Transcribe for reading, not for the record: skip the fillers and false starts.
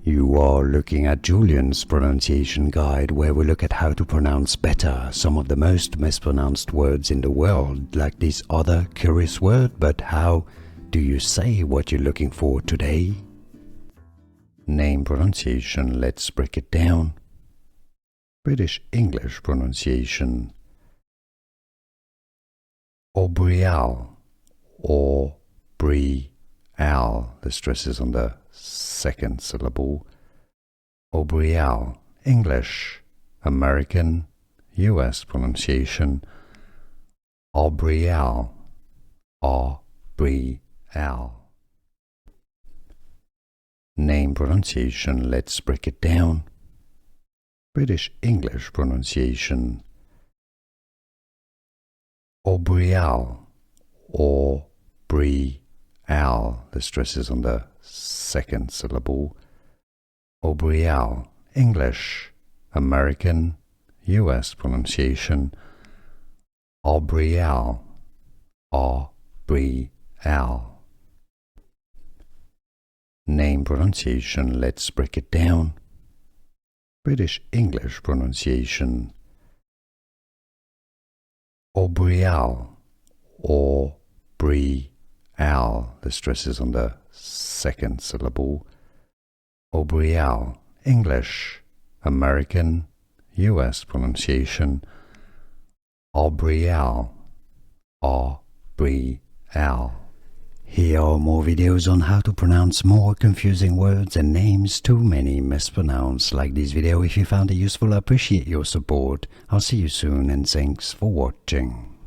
You are looking at Julian's pronunciation guide, where we look at how to pronounce better some of the most mispronounced words in the world, like this other curious word. But how do you say what you're looking for today? Name pronunciation, let's break it down. British English pronunciation. Aubrielle, Aubrielle. The stress is on the second syllable. Aubrielle. English, American, US pronunciation. Aubrielle, Aubrielle. Name pronunciation, let's break it down. British English pronunciation. Aubrielle, Aubrielle. The stress is on the second syllable. Aubrielle. English, American, US pronunciation. Aubrielle, Aubrielle. Name pronunciation, let's break it down. British English pronunciation. Aubrielle, Aubrielle. The stress is on the second syllable. Aubrielle. English, American, US pronunciation. Aubrielle, Aubrielle. Here are more videos on how to pronounce more confusing words and names too many mispronounced. Like this video if you found it useful. I appreciate your support. I'll see you soon and thanks for watching.